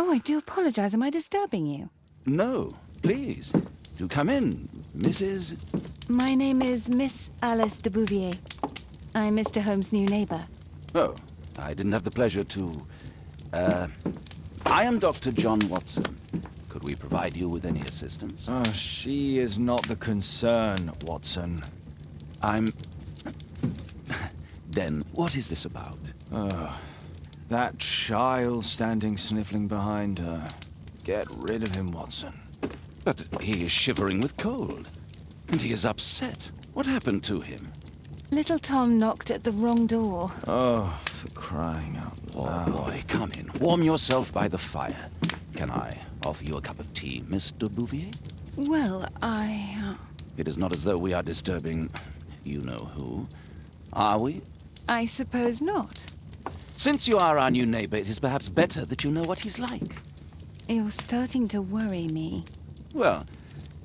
Oh, I do apologize. Am I disturbing you? No, please. Do come in, Mrs. My name is Miss Alice de Bouvier. I'm Mr. Holmes' new neighbor. Oh, I didn't have the pleasure to... I am Dr. John Watson. Could we provide you with any assistance? She is not the concern, Watson. I'm... Then, what is this about? That child standing sniffling behind her. Get rid of him, Watson. But he is shivering with cold. And he is upset. What happened to him? Little Tom knocked at the wrong door. Oh, for crying out loud. Oh, boy, come in. Warm yourself by the fire. Can I offer you a cup of tea, Miss de Bouvier? Well, It is not as though we are disturbing you-know-who. Are we? I suppose not. Since you are our new neighbor, it is perhaps better that you know what he's like. You're starting to worry me. Well,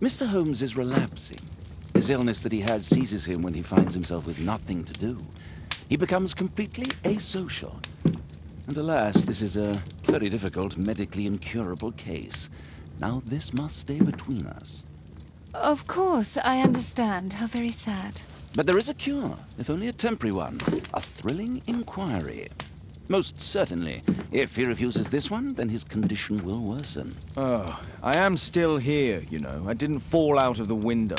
Mr. Holmes is relapsing. This illness that he has seizes him when he finds himself with nothing to do. He becomes completely asocial. And alas, this is a very difficult, medically incurable case. Now this must stay between us. Of course, I understand. How very sad. But there is a cure, if only a temporary one. A thrilling inquiry. Most certainly. If he refuses this one, then his condition will worsen. Oh, I am still here, you know. I didn't fall out of the window.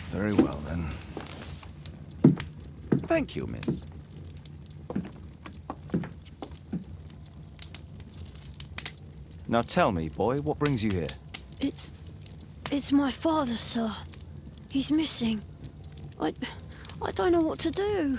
Very well, then. Thank you, miss. Now tell me, boy, what brings you here? It's my father, sir. He's missing. I don't know what to do.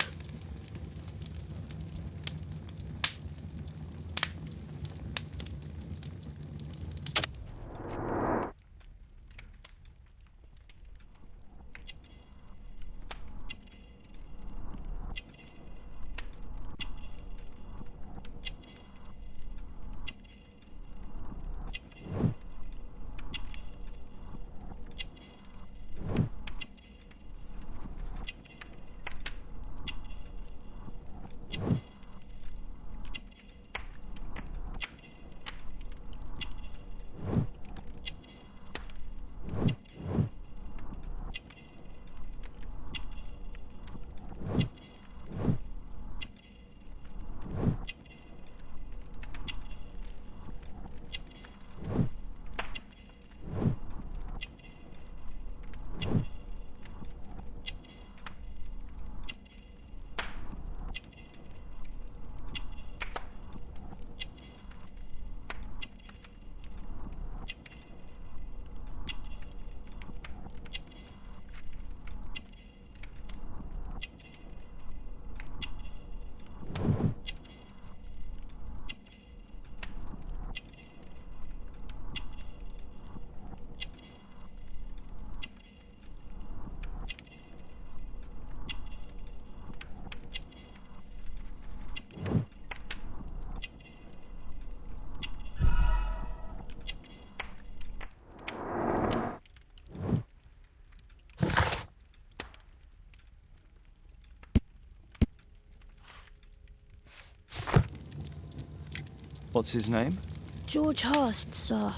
What's his name? George Hurst, sir.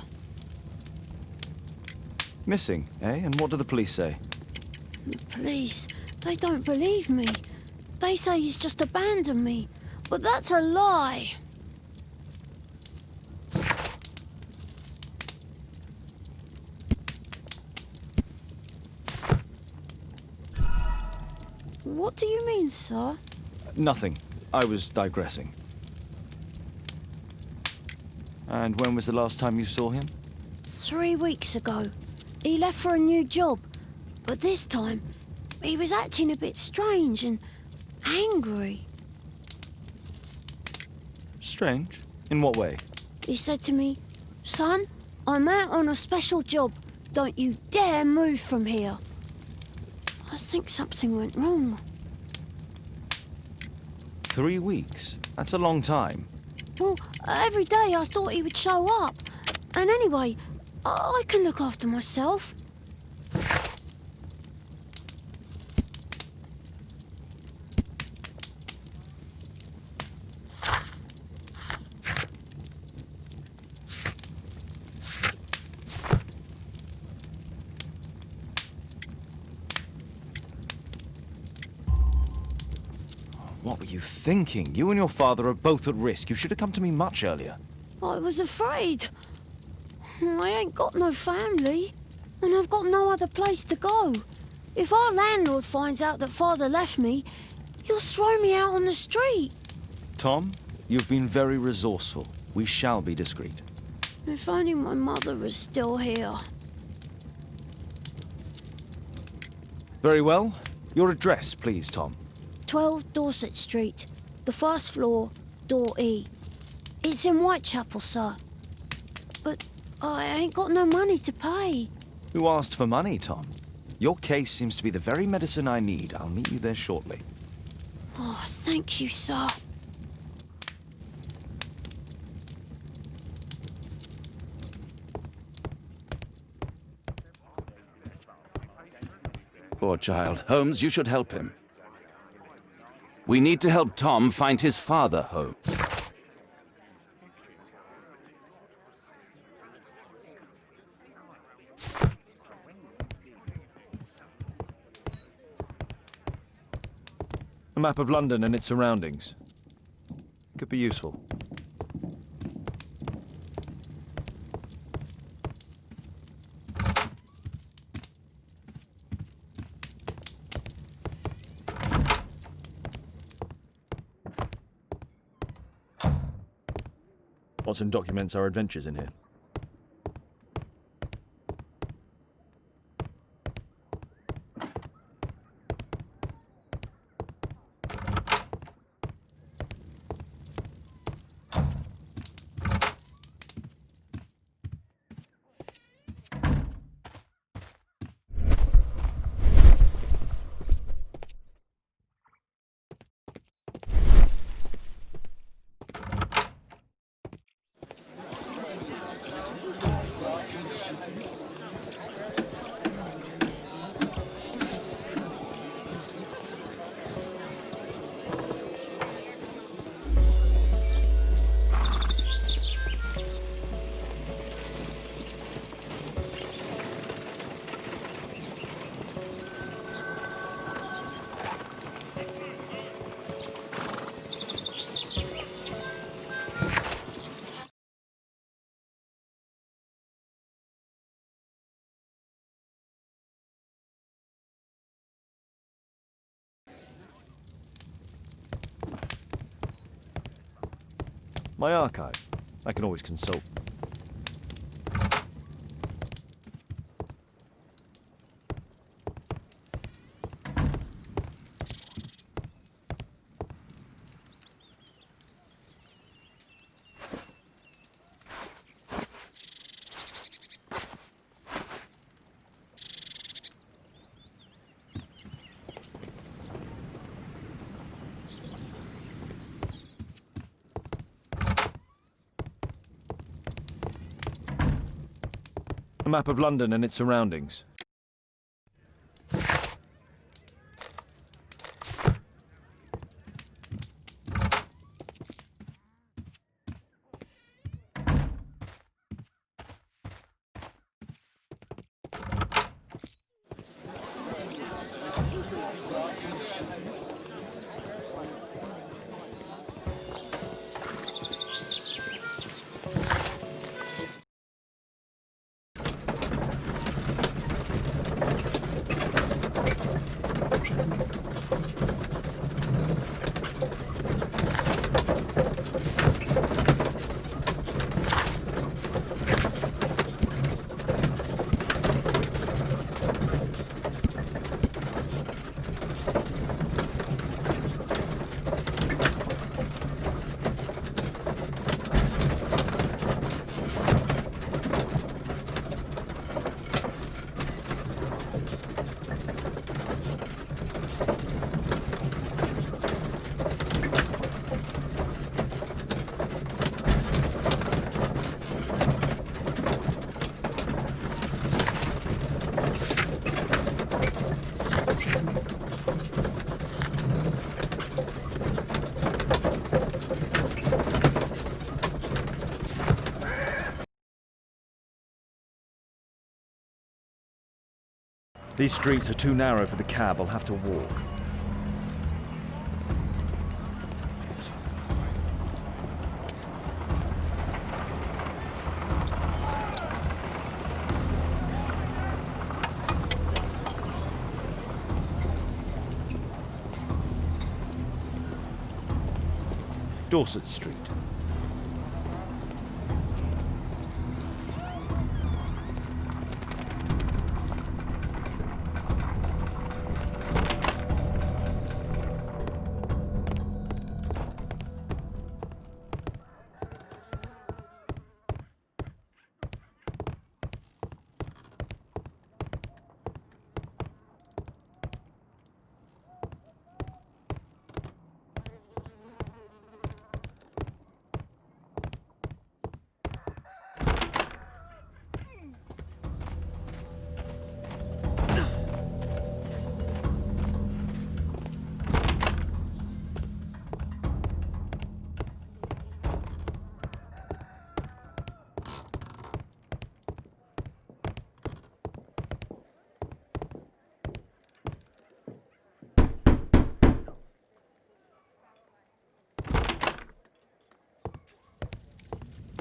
Missing, eh? And what do the police say? Police, they don't believe me. They say he's just abandoned me. But that's a lie. What do you mean, sir? Nothing. I was digressing. And when was the last time you saw him? 3 weeks ago. He left for a new job. But this time, he was acting a bit strange and angry. Strange? In what way? He said to me, "Son, I'm out on a special job. Don't you dare move from here." I think something went wrong. 3 weeks? That's a long time. Well, every day I thought he would show up. And anyway, I can look after myself. What were you thinking? You and your father are both at risk. You should have come to me much earlier. I was afraid. I ain't got no family, and I've got no other place to go. If our landlord finds out that Father left me, he'll throw me out on the street. Tom, you've been very resourceful. We shall be discreet. If only my mother was still here. Very well. Your address, please, Tom. 12 Dorset Street, the first floor, door E. It's in Whitechapel, sir. But I ain't got no money to pay. Who asked for money, Tom? Your case seems to be the very medicine I need. I'll meet you there shortly. Oh, thank you, sir. Poor child. Holmes, you should help him. We need to help Tom find his father, Holmes. A map of London and its surroundings. Could be useful. Watson documents our adventures in here. My archive. I can always consult. A map of London and its surroundings. These streets are too narrow for the cab. I'll have to walk. Dorset Street.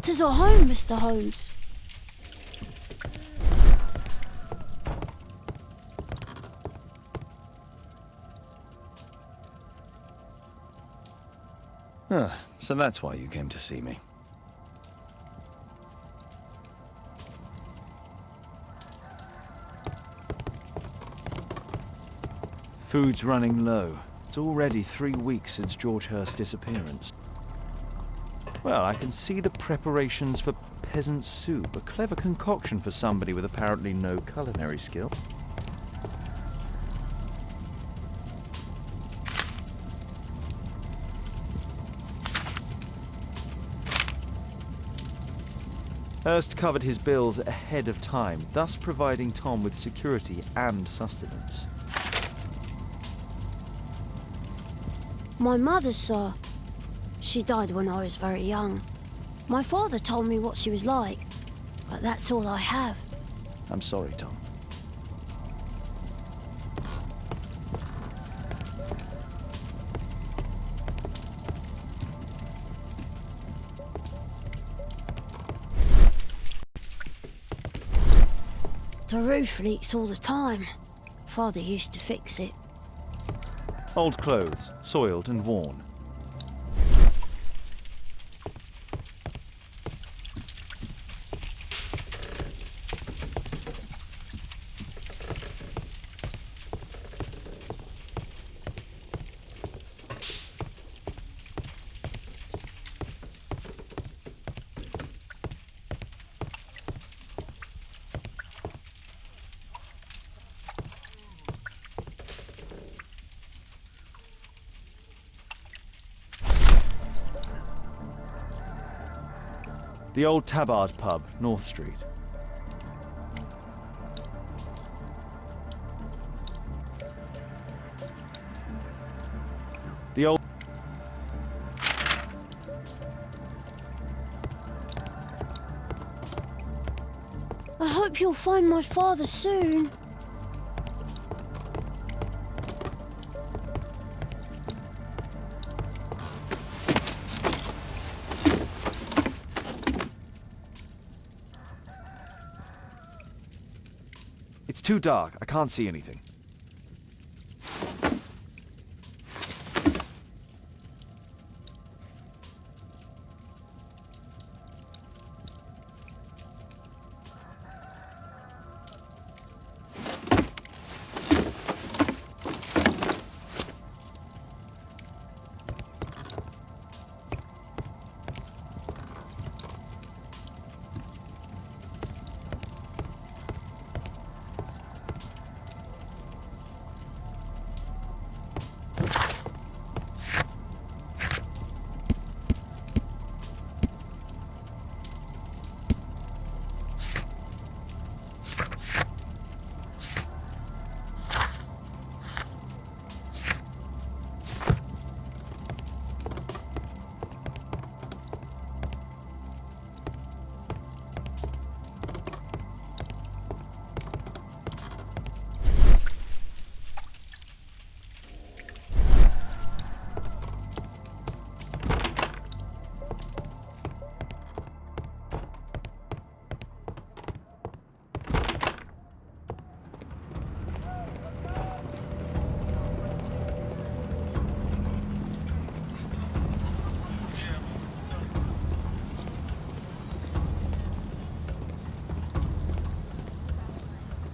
"'Tis our home, Mr. Holmes." So that's why you came to see me. Food's running low. It's already 3 weeks since George Hurst's disappearance. Well, I can see the preparations for peasant soup, a clever concoction for somebody with apparently no culinary skill. Hurst covered his bills ahead of time, thus providing Tom with security and sustenance. "My mother, sir. She died when I was very young. My father told me what she was like, but that's all I have." I'm sorry, Tom. "The roof leaks all the time. Father used to fix it." Old clothes, soiled and worn. The old Tabard pub, North Street. The old... "I hope you'll find my father soon." It's too dark. I can't see anything.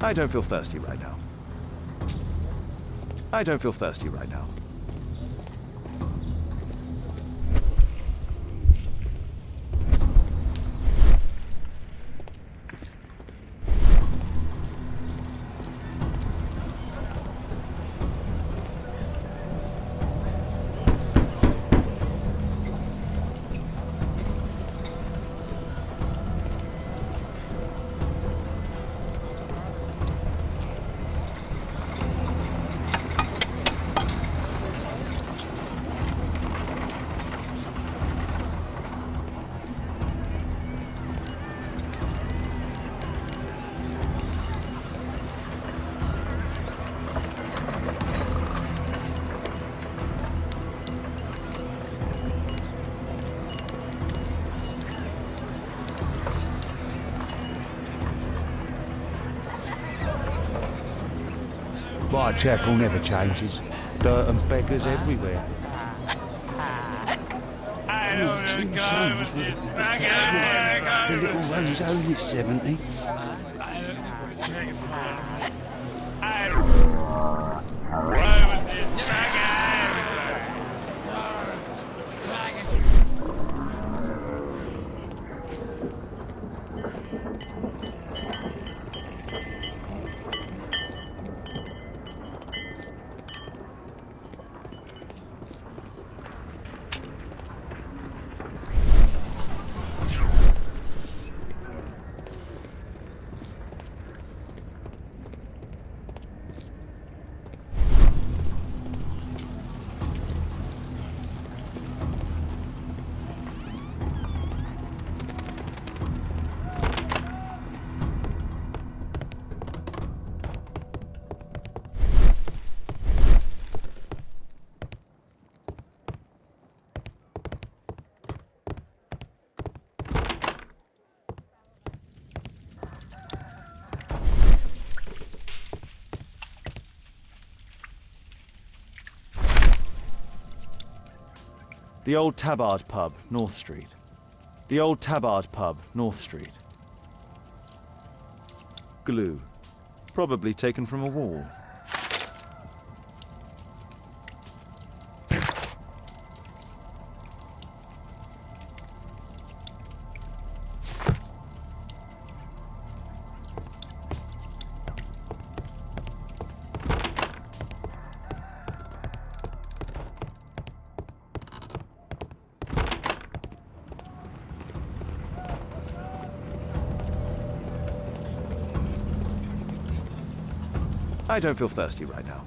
I don't feel thirsty right now. I don't feel thirsty right now. Whitechapel never changes. Dirt and beggars everywhere. Two sons with the little one's only 70. The Old Tabard Pub, North Street. The Old Tabard Pub, North Street. Glue. Probably taken from a wall. I don't feel thirsty right now.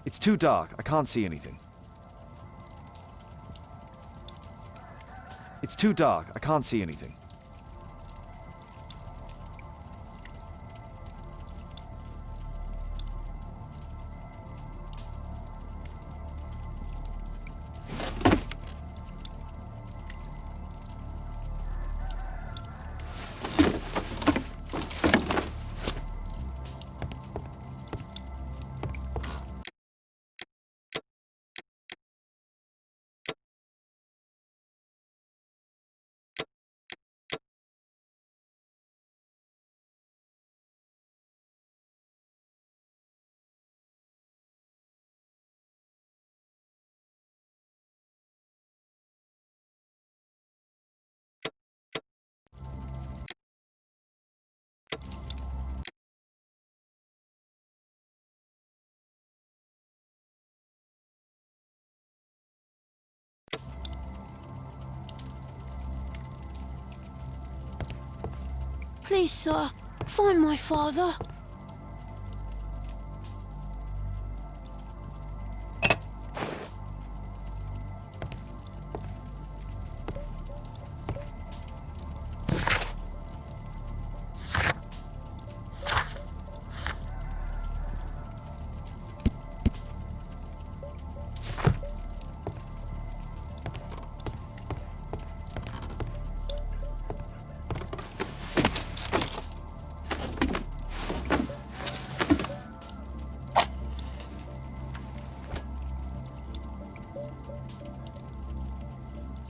It's too dark. I can't see anything. It's too dark. I can't see anything. Please, sir, find my father.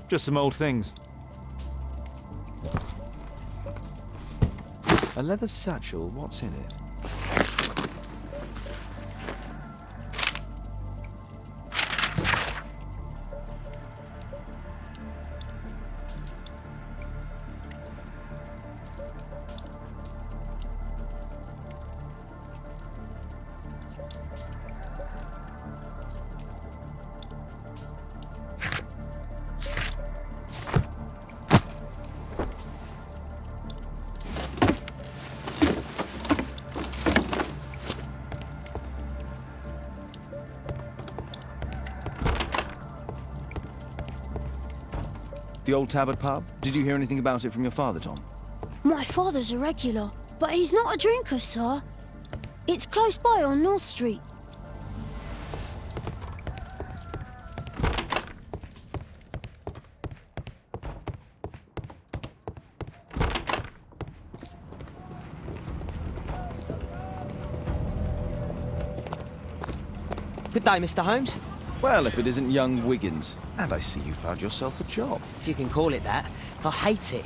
Just some old things. A leather satchel, what's in it? The old Tabard pub? Did you hear anything about it from your father, Tom? My father's a regular, but he's not a drinker, sir. It's close by on North Street. Good day, Mr. Holmes. Well, if it isn't young Wiggins. And I see you found yourself a job. If you can call it that. I hate it.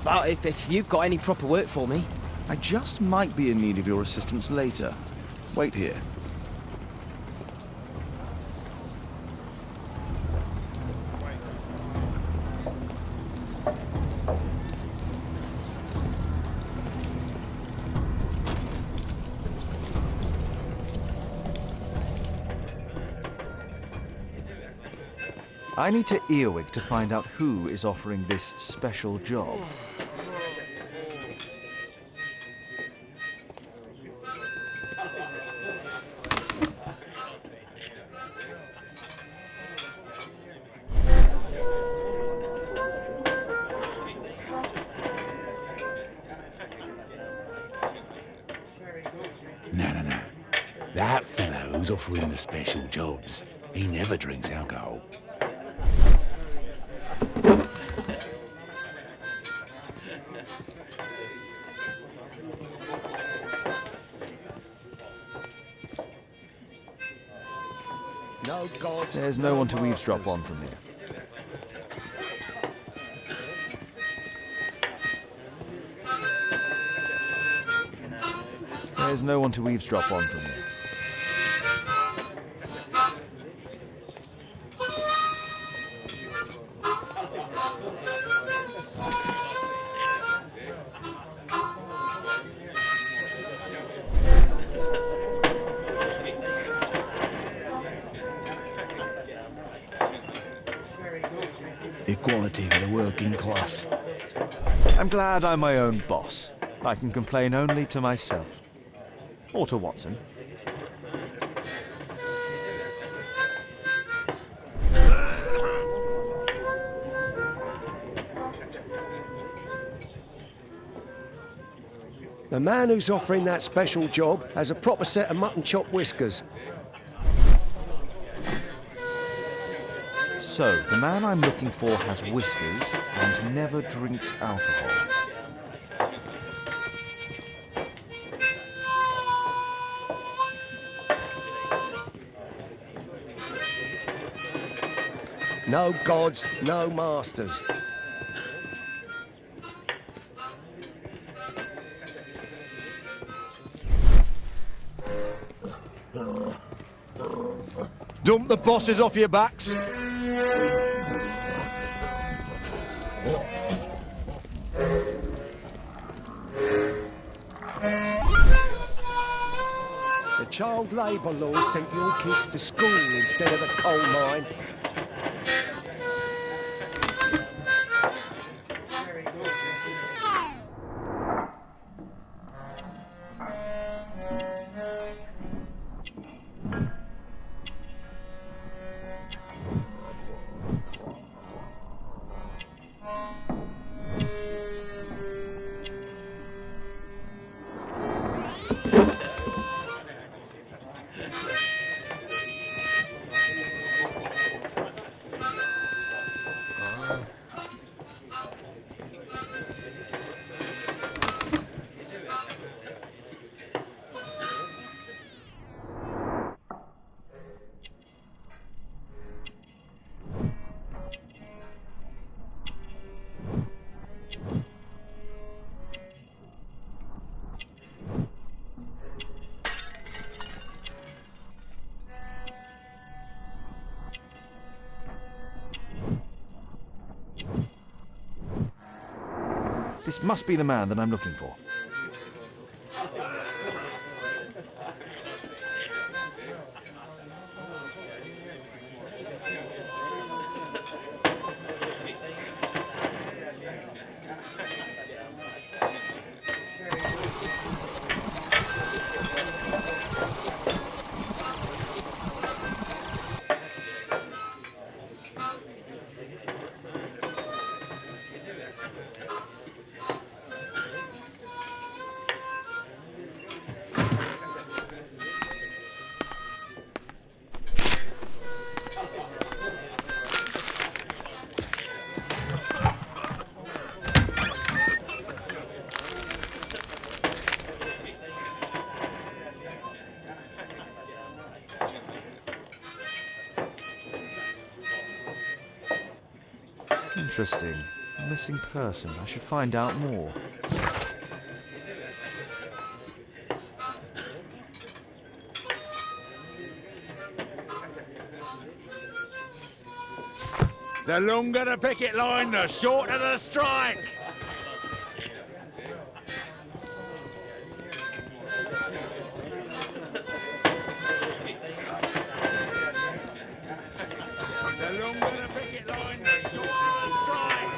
But if you've got any proper work for me... I just might be in need of your assistance later. Wait here. I need to earwig to find out who is offering this special job. No. That fellow who's offering the special jobs, he never drinks alcohol. No God. There's no one to eavesdrop on from here. There's no one to eavesdrop on from here. Equality for the working class. I'm glad I'm my own boss. I can complain only to myself. Or to Watson. The man who's offering that special job has a proper set of mutton chop whiskers. So, the man I'm looking for has whiskers and never drinks alcohol. No gods, no masters. Dump the bosses off your backs. The child labour laws sent your kids to school instead of a coal mine. This must be the man that I'm looking for. Interesting. A missing person. I should find out more. The longer the picket line, the shorter the strike. The longer the picket line, the shorter the strike.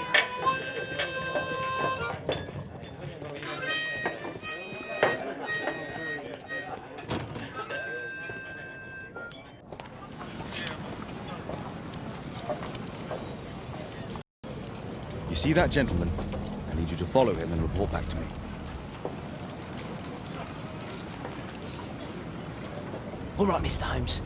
You see that gentleman? I need you to follow him and report back to me. All right, Mr. Holmes.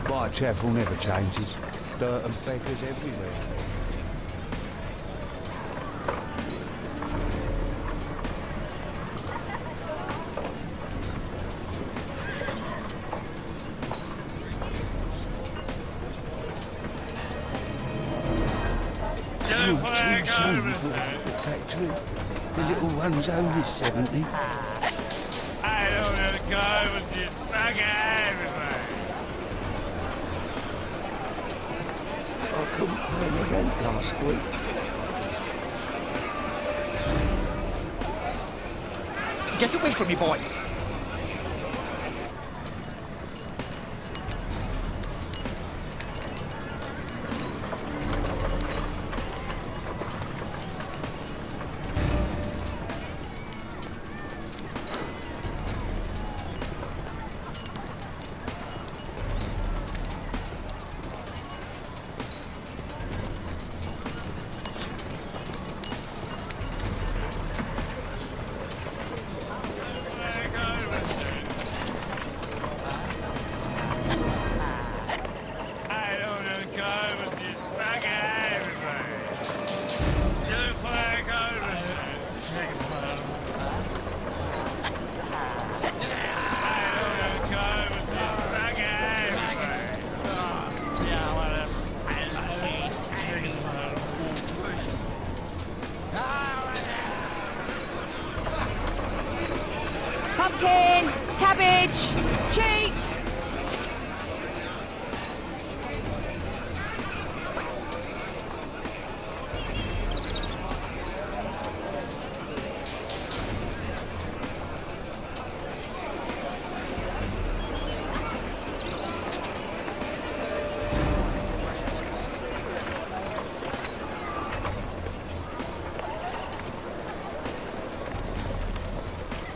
Whitechapel never changes. Dirt and beggars everywhere. You're too soon for the factory. The little one's only 70. I don't want to go with this bugger. I couldn't pay the rent last week. Get away from me, boy!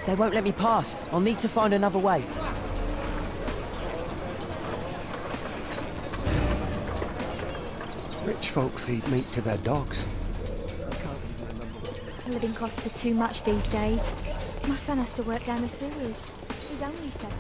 They won't let me pass. I'll need to find another way. Rich folk feed meat to their dogs. Living costs are too much these days. My son has to work down the sewers. He's only 7.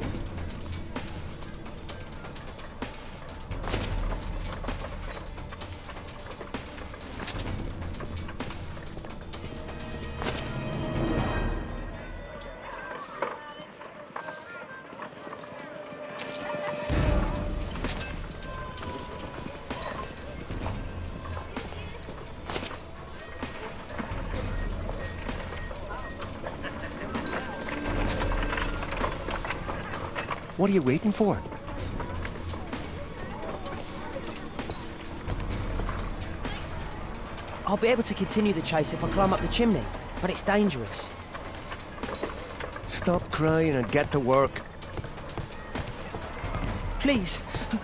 What are you waiting for? I'll be able to continue the chase if I climb up the chimney, but it's dangerous. Stop crying and get to work. Please,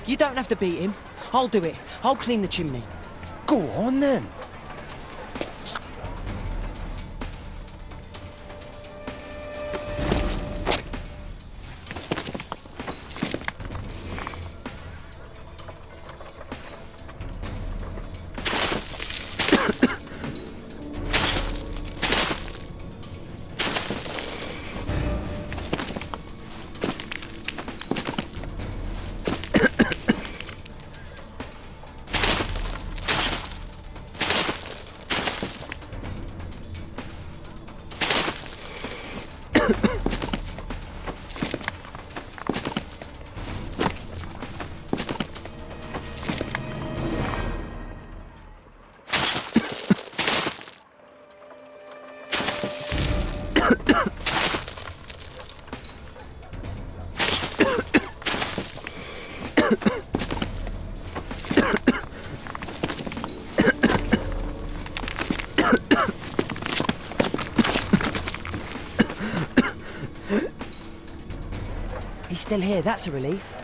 you don't have to beat him. I'll do it. I'll clean the chimney. Go on then. He's still here, that's a relief.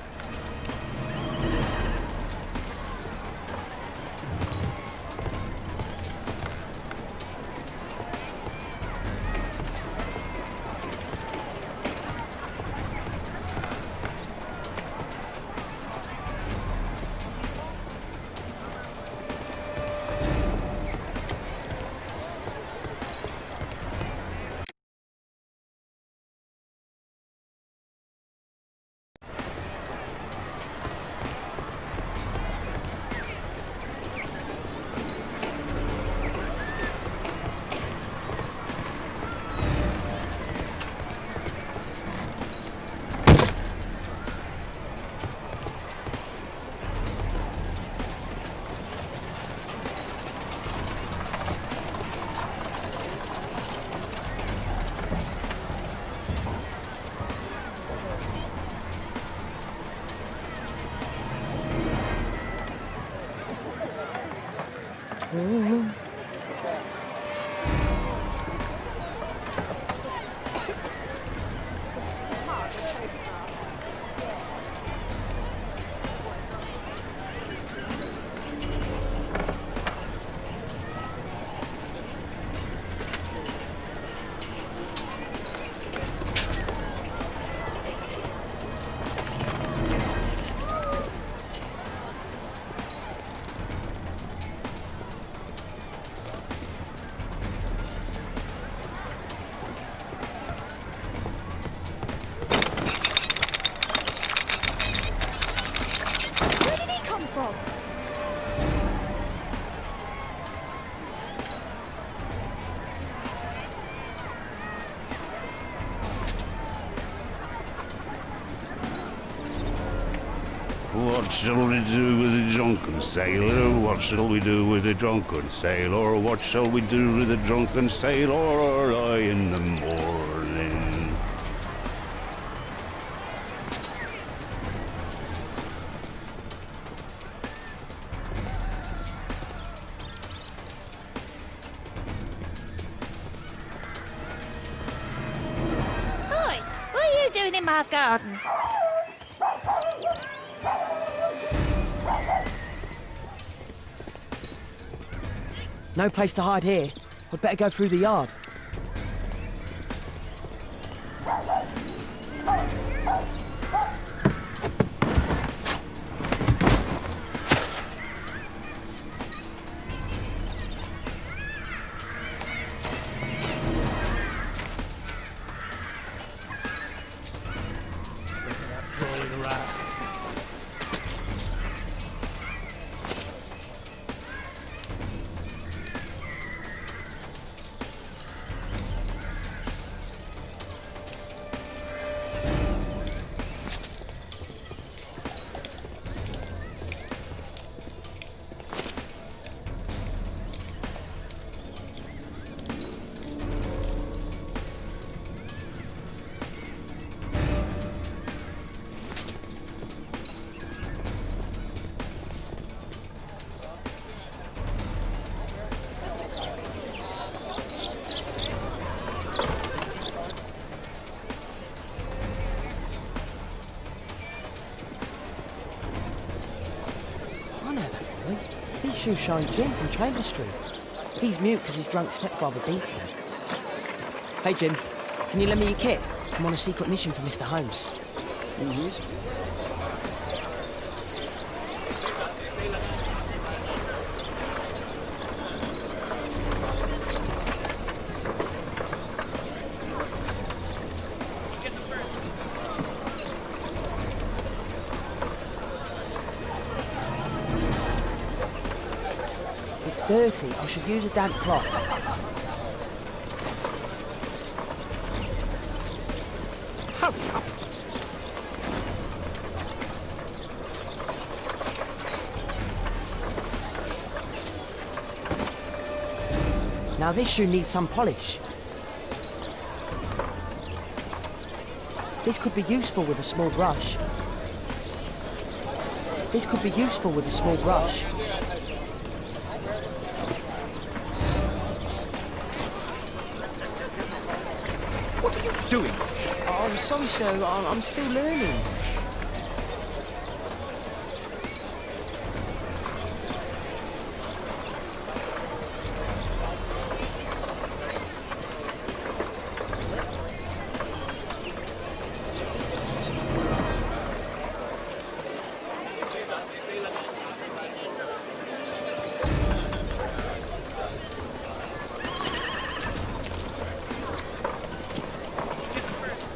What shall we do with the drunken sailor? What shall we do with the drunken sailor? What shall we do with the drunken sailor early in the morning? Oi! What are you doing in my garden? No place to hide here. We'd better go through the yard. He's Shoeshine Jim from Chamber Street. He's mute because his drunk stepfather beat him. Hey, Jim, can you lend me your kit? I'm on a secret mission for Mr. Holmes. It's dirty. I should use a damp cloth. Now this shoe needs some polish. This could be useful with a small brush. This could be useful with a small brush. What are you doing? Oh, I'm sorry, sir. I'm still learning.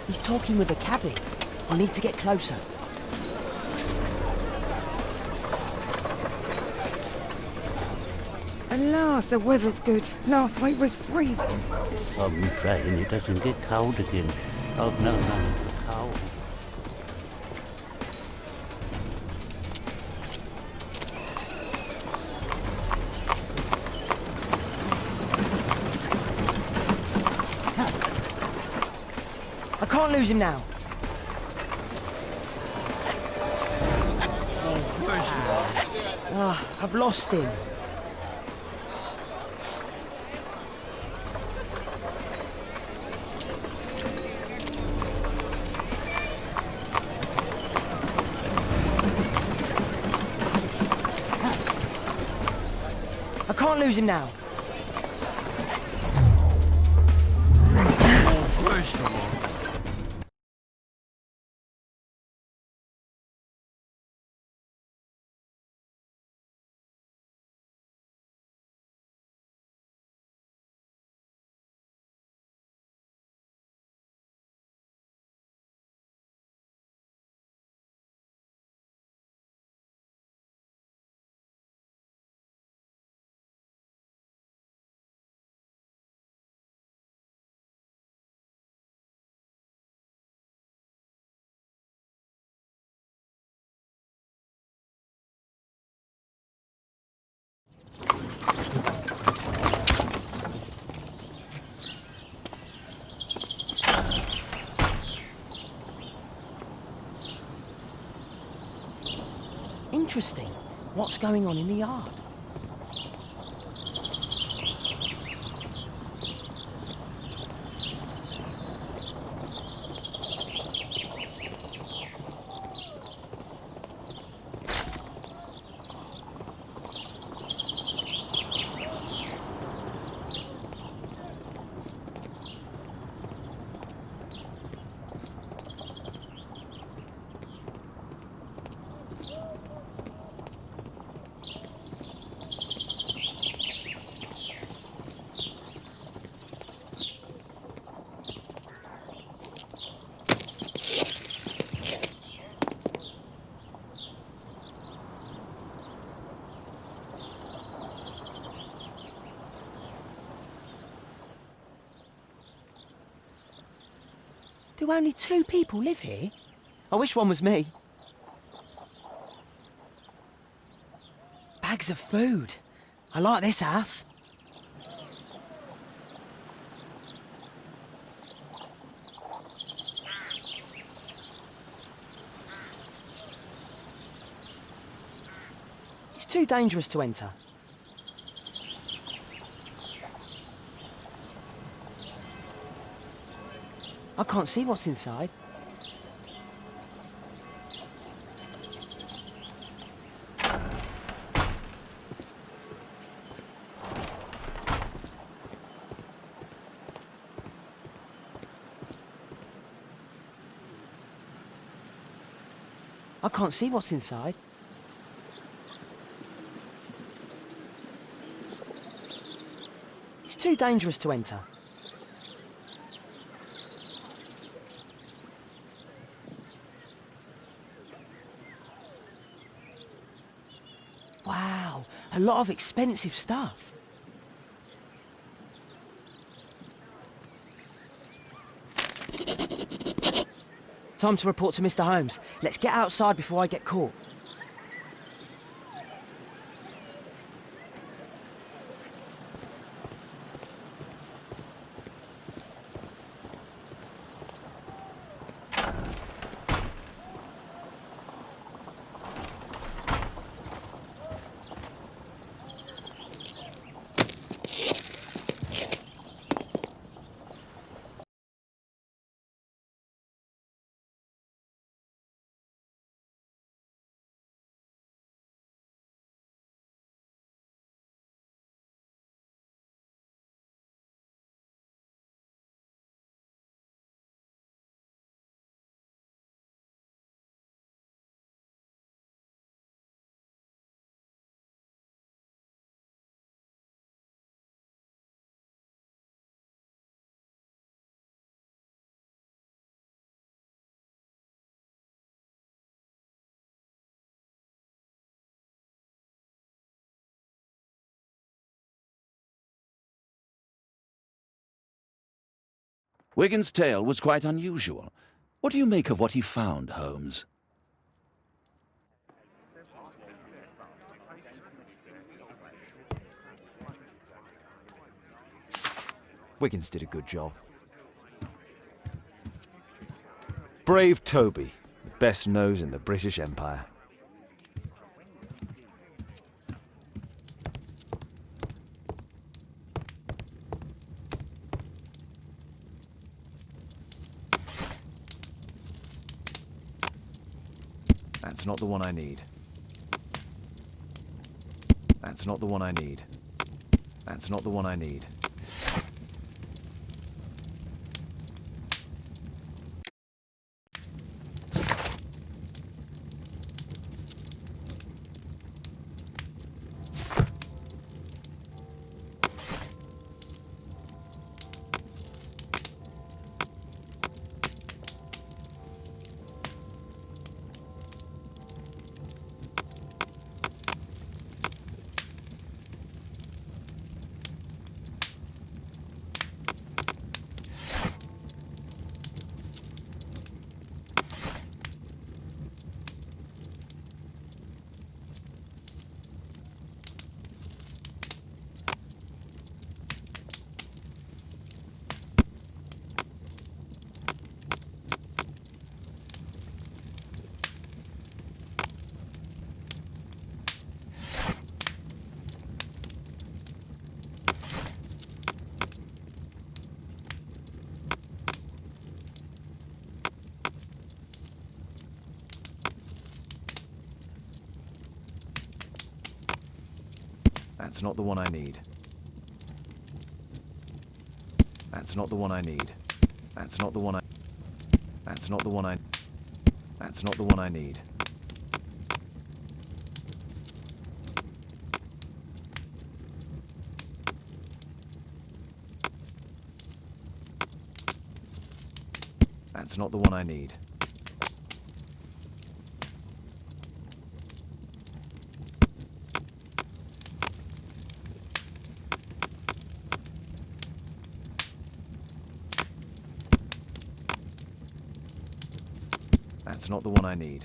He's talking with a cabbie. I need to get closer. At last, the weather's good. Last week was freezing. I'm praying it doesn't get cold again. I've no money for coal. I can't lose him now. I've lost him. I can't lose him now. Interesting. What's going on in the yard? Do only 2 people live here? I wish one was me. Bags of food. I like this house. It's too dangerous to enter. I can't see what's inside. I can't see what's inside. It's too dangerous to enter. Wow, a lot of expensive stuff. Time to report to Mr. Holmes. Let's get outside before I get caught. Wigan's tale was quite unusual. What do you make of what he found, Holmes? Wiggins did a good job. Brave Toby, the best nose in the British Empire. That's not the one I need. That's not the one I need. That's not the one I need. That's not the one I need. That's not the one I need. That's not the one I... That's not the one I... That's not the one I need. That's not the one I need. That's not the one I need.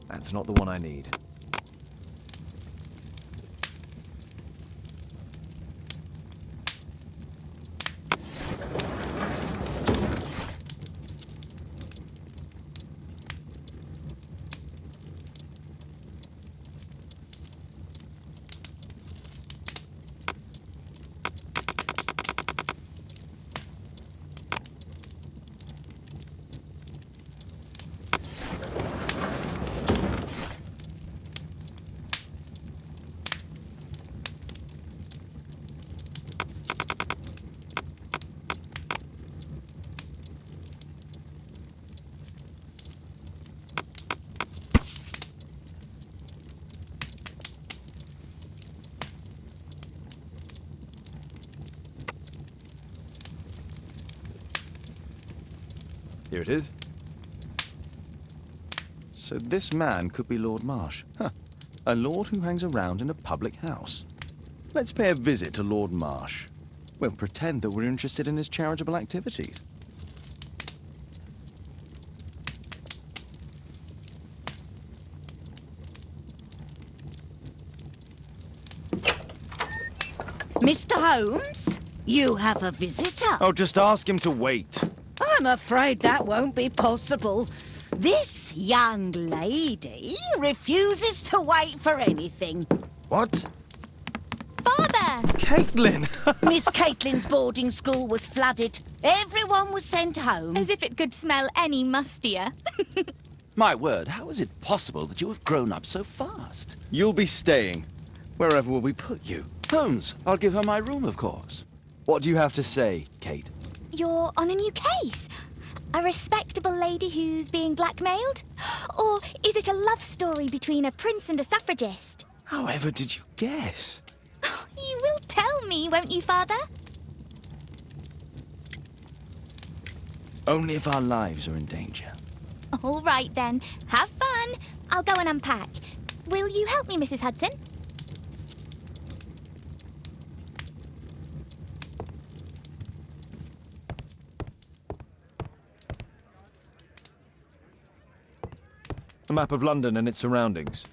That's not the one I need. Here it is. So this man could be Lord Marsh. Huh. A lord who hangs around in a public house. Let's pay a visit to Lord Marsh. We'll pretend that we're interested in his charitable activities. Mr. Holmes, you have a visitor. Oh, just ask him to wait. I'm afraid that won't be possible. This young lady refuses to wait for anything. What? Father! Caitlin! Miss Caitlin's boarding school was flooded. Everyone was sent home. As if it could smell any mustier. My word, how is it possible that you have grown up so fast? You'll be staying. Wherever will we put you? Holmes, I'll give her my room, of course. What do you have to say, Kate? You're on a new case. A respectable lady who's being blackmailed? Or is it a love story between a prince and a suffragist? However did you guess? You will tell me, won't you, Father? Only if our lives are in danger. All right, then. Have fun. I'll go and unpack. Will you help me, Mrs. Hudson? A map of London and its surroundings.